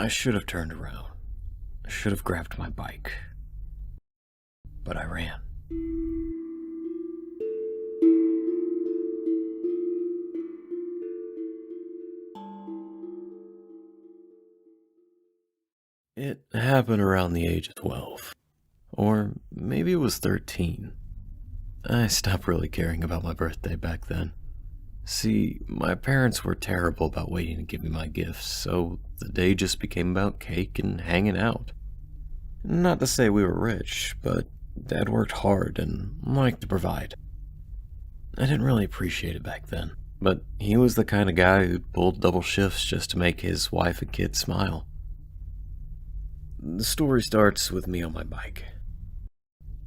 I should have turned around. I should have grabbed my bike. But I ran. It happened around the age of 12. Or maybe it was 13. I stopped really caring about my birthday back then. See, my parents were terrible about waiting to give me my gifts, so the day just became about cake and hanging out. Not to say we were rich, but Dad worked hard and liked to provide. I didn't really appreciate it back then, but he was the kind of guy who pulled double shifts just to make his wife and kids smile. The story starts with me on my bike.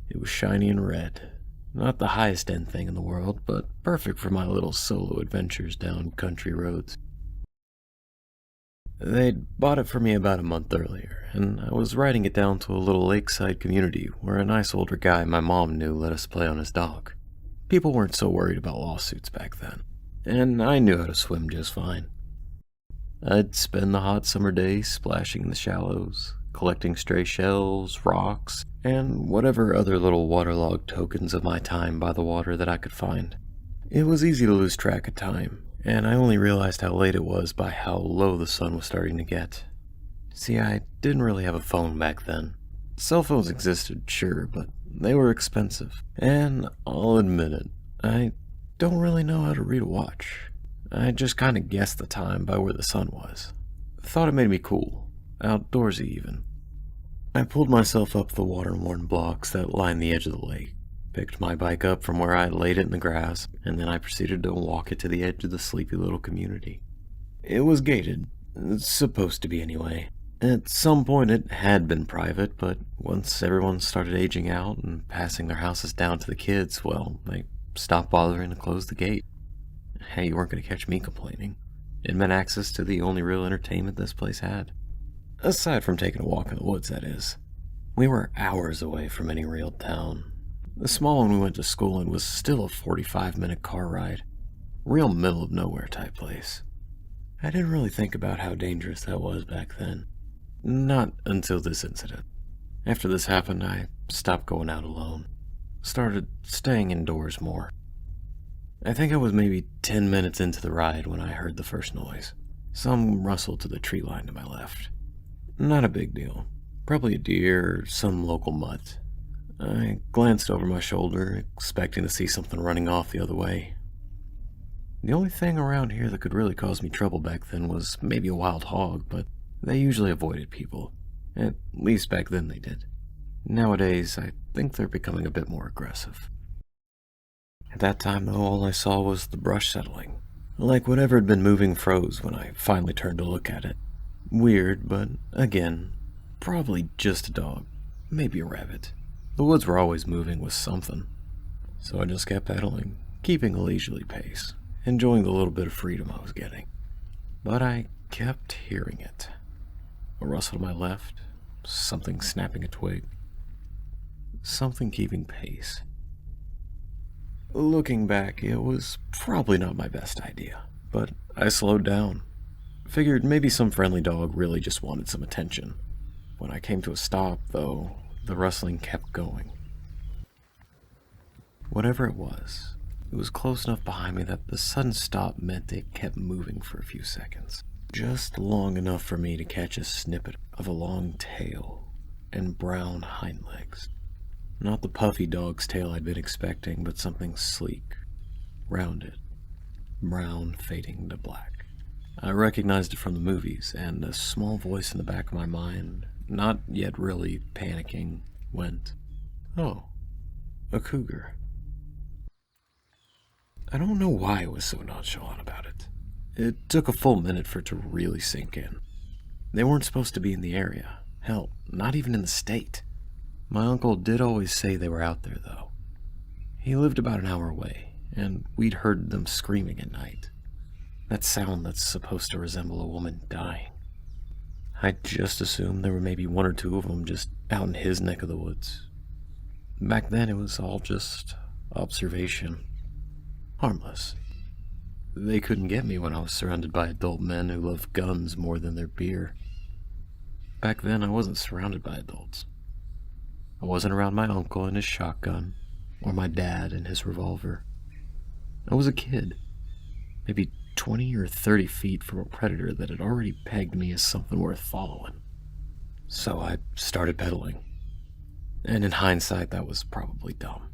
It was shiny and red. Not the highest end thing in the world, but perfect for my little solo adventures down country roads. They'd bought it for me about a month earlier, and I was riding it down to a little lakeside community where a nice older guy my mom knew let us play on his dock. People weren't so worried about lawsuits back then, and I knew how to swim just fine. I'd spend the hot summer days splashing in the shallows, collecting stray shells, rocks, and whatever other little waterlogged tokens of my time by the water that I could find. It was easy to lose track of time, and I only realized how late it was by how low the sun was starting to get. See, I didn't really have a phone back then. Cell phones existed, sure, but they were expensive. And I'll admit it, I don't really know how to read a watch. I just kind of guessed the time by where the sun was. Thought it made me cool, outdoorsy even. I pulled myself up the water-worn blocks that lined the edge of the lake, picked my bike up from where I laid it in the grass, and then I proceeded to walk it to the edge of the sleepy little community. It was gated. It's supposed to be anyway. At some point it had been private, but once everyone started aging out and passing their houses down to the kids, well, they stopped bothering to close the gate. Hey, you weren't going to catch me complaining. It meant access to the only real entertainment this place had. Aside from taking a walk in the woods, that is. We were hours away from any real town. The small one we went to school in was still a 45-minute car ride. Real middle of nowhere type place. I didn't really think about how dangerous that was back then. Not until this incident. After this happened, I stopped going out alone. Started staying indoors more. I think I was maybe 10 minutes into the ride when I heard the first noise. Some rustle to the tree line to my left. Not a big deal. Probably a deer or some local mutt. I glanced over my shoulder, expecting to see something running off the other way. The only thing around here that could really cause me trouble back then was maybe a wild hog, but they usually avoided people. At least back then they did. Nowadays, I think they're becoming a bit more aggressive. At that time, though, all I saw was the brush settling. Like whatever had been moving froze when I finally turned to look at it. Weird, but again, probably just a dog. Maybe a rabbit. The woods were always moving with something. So I just kept pedaling, keeping a leisurely pace, enjoying the little bit of freedom I was getting. But I kept hearing it. A rustle to my left, something snapping a twig, something keeping pace. Looking back, it was probably not my best idea, but I slowed down. Figured maybe some friendly dog really just wanted some attention. When I came to a stop, though, the rustling kept going. Whatever it was close enough behind me that the sudden stop meant it kept moving for a few seconds. Just long enough for me to catch a snippet of a long tail and brown hind legs. Not the puffy dog's tail I'd been expecting, but something sleek, rounded, brown fading to black. I recognized it from the movies, and a small voice in the back of my mind, not yet really panicking, went, "Oh, a cougar." I don't know why I was so nonchalant about it. It took a full minute for it to really sink in. They weren't supposed to be in the area. Hell, not even in the state. My uncle did always say they were out there, though. He lived about an hour away, and we'd heard them screaming at night. That sound that's supposed to resemble a woman dying. I just assumed there were maybe one or two of them just out in his neck of the woods. Back then, it was all just observation. Harmless. They couldn't get me when I was surrounded by adult men who loved guns more than their beer. back then I wasn't surrounded by adults. I wasn't around my uncle and his shotgun, or my dad and his revolver. I was a kid, maybe 20 or 30 feet from a predator that had already pegged me as something worth following. So I started pedaling. And in hindsight, that was probably dumb.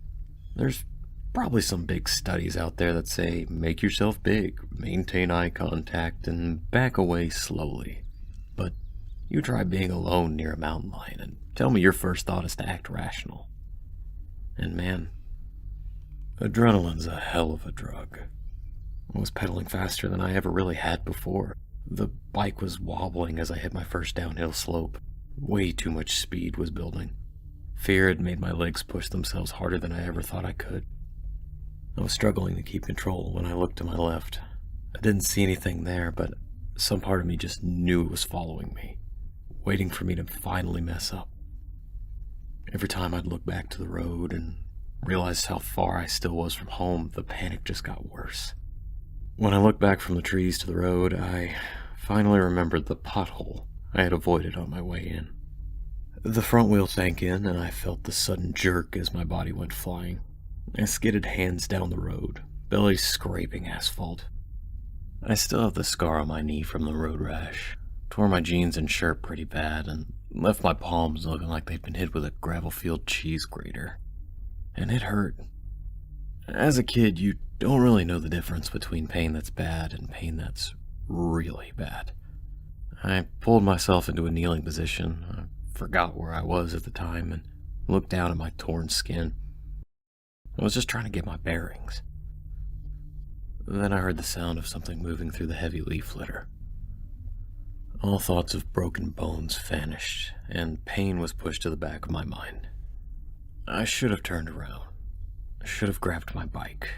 There's probably some big studies out there that say make yourself big, maintain eye contact, and back away slowly. But you try being alone near a mountain lion and tell me your first thought is to act rational. And man, adrenaline's a hell of a drug. I was pedaling faster than I ever really had before. The bike was wobbling as I hit my first downhill slope. Way too much speed was building. Fear had made my legs push themselves harder than I ever thought I could. I was struggling to keep control when I looked to my left. I didn't see anything there, but some part of me just knew it was following me, waiting for me to finally mess up. Every time I'd look back to the road and realized how far I still was from home, the panic just got worse. When I looked back from the trees to the road, I finally remembered the pothole I had avoided on my way in. The front wheel sank in, and I felt the sudden jerk as my body went flying. I skidded hands down the road, belly scraping asphalt. I still have the scar on my knee from the road rash, tore my jeans and shirt pretty bad, and left my palms looking like they'd been hit with a gravel-field cheese grater. And it hurt. As a kid, you don't really know the difference between pain that's bad and pain that's really bad. I pulled myself into a kneeling position. I forgot where I was at the time and looked down at my torn skin. I was just trying to get my bearings. Then I heard the sound of something moving through the heavy leaf litter. All thoughts of broken bones vanished, and pain was pushed to the back of my mind. I should have turned around. I should have grabbed my bike.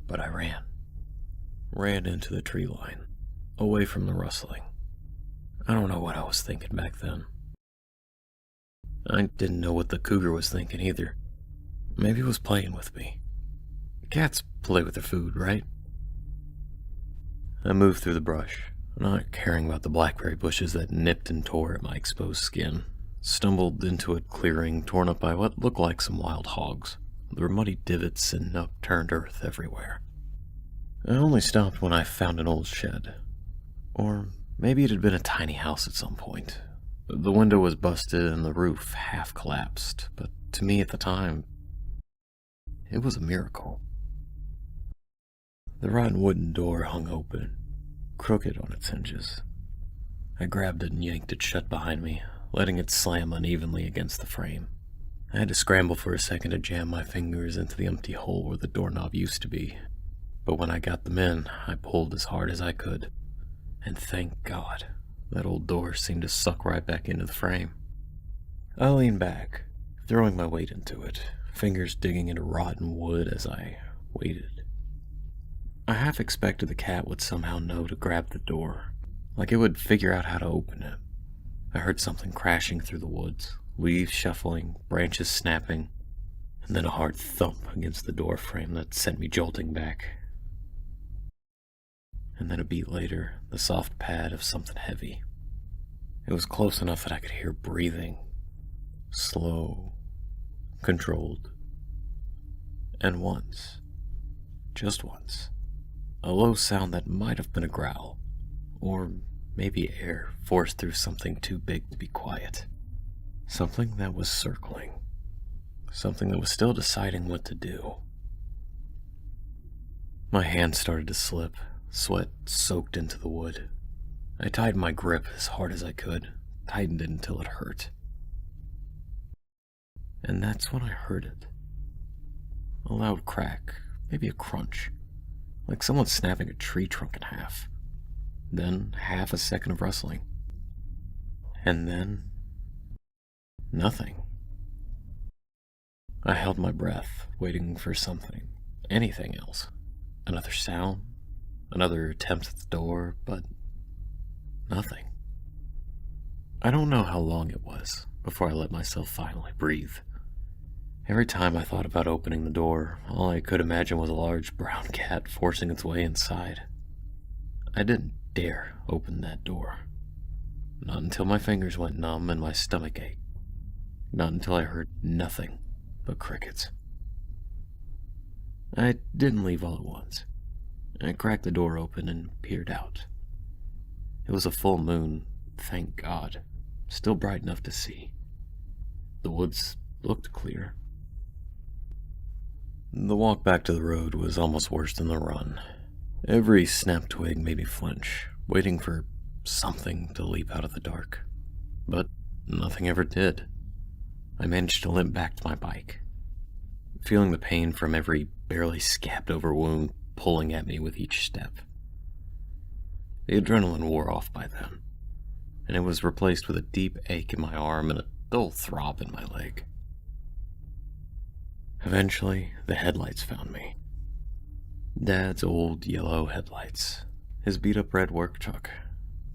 But I ran. Ran into the tree line, away from the rustling. I don't know what I was thinking back then. I didn't know what the cougar was thinking either. Maybe it was playing with me. Cats play with their food, right? I moved through the brush, not caring about the blackberry bushes that nipped and tore at my exposed skin. Stumbled into a clearing torn up by what looked like some wild hogs. There were muddy divots and upturned earth everywhere. I only stopped when I found an old shed. Or maybe it had been a tiny house at some point. The window was busted and the roof half collapsed, but to me at the time, it was a miracle. The rotten wooden door hung open, crooked on its hinges. I grabbed it and yanked it shut behind me, letting it slam unevenly against the frame. I had to scramble for a second to jam my fingers into the empty hole where the doorknob used to be. But when I got them in, I pulled as hard as I could. And thank God, that old door seemed to suck right back into the frame. I leaned back, throwing my weight into it, fingers digging into rotten wood as I waited. I half expected the cat would somehow know to grab the door, like it would figure out how to open it. I heard something crashing through the woods, leaves shuffling, branches snapping, and then a hard thump against the door frame that sent me jolting back. And then a beat later, the soft pad of something heavy. It was close enough that I could hear breathing. Slow, controlled. And once, just once, a low sound that might have been a growl, or maybe air forced through something too big to be quiet. Something that was circling. Something that was still deciding what to do. My hand started to slip, sweat soaked into the wood. I tightened my grip as hard as I could, tightened it until it hurt. And that's when I heard it. A loud crack, maybe a crunch, like someone snapping a tree trunk in half. Then half a second of rustling. And then nothing. I held my breath, waiting for something, anything else. Another sound, another attempt at the door, but nothing. I don't know how long it was before I let myself finally breathe. Every time I thought about opening the door, all I could imagine was a large brown cat forcing its way inside. I didn't dare open that door. Not until my fingers went numb and my stomach ached. Not until I heard nothing but crickets. I didn't leave all at once. I cracked the door open and peered out. It was a full moon, thank God, still bright enough to see. The woods looked clear. The walk back to the road was almost worse than the run. Every snap twig made me flinch, waiting for something to leap out of the dark. But nothing ever did. I managed to limp back to my bike, feeling the pain from every barely scabbed over wound pulling at me with each step. The adrenaline wore off by then, and it was replaced with a deep ache in my arm and a dull throb in my leg. Eventually, the headlights found me. Dad's old yellow headlights, his beat-up red work truck,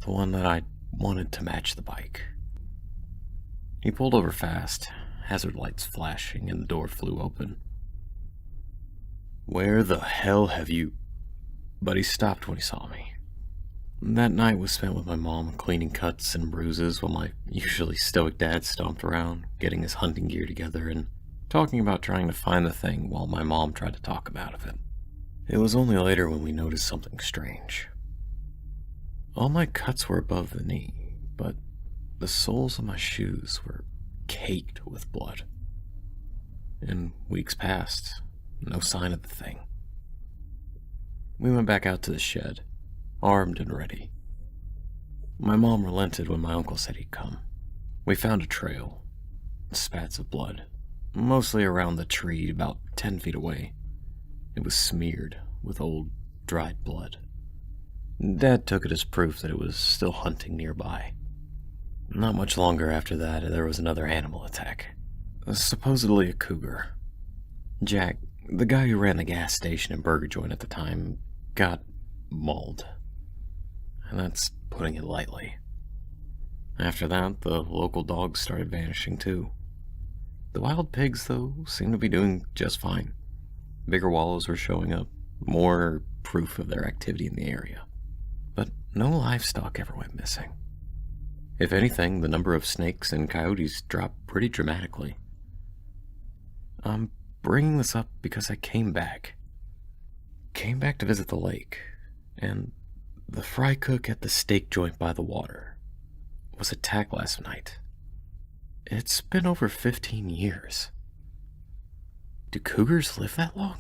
the one that I wanted to match the bike. He pulled over fast, hazard lights flashing, and the door flew open. "Where the hell have you—" But he stopped when he saw me. That night was spent with my mom cleaning cuts and bruises while my usually stoic dad stomped around, getting his hunting gear together and talking about trying to find the thing while my mom tried to talk him out of it. It was only later when we noticed something strange. All my cuts were above the knee, but the soles of my shoes were caked with blood. And weeks passed, no sign of the thing. We went back out to the shed, armed and ready. My mom relented when my uncle said he'd come. We found a trail, spats of blood, mostly around the tree about 10 feet away. It was smeared with old, dried blood. Dad took it as proof that it was still hunting nearby. Not much longer after that, there was another animal attack. Supposedly a cougar. Jack, the guy who ran the gas station and burger joint at the time, got mauled. And that's putting it lightly. After that, the local dogs started vanishing too. The wild pigs, though, seemed to be doing just fine. Bigger wallows were showing up, more proof of their activity in the area. But no livestock ever went missing. If anything, the number of snakes and coyotes dropped pretty dramatically. I'm bringing this up because I came back. Came back to visit the lake, and the fry cook at the steak joint by the water was attacked last night. It's been over 15 years. Do cougars live that long?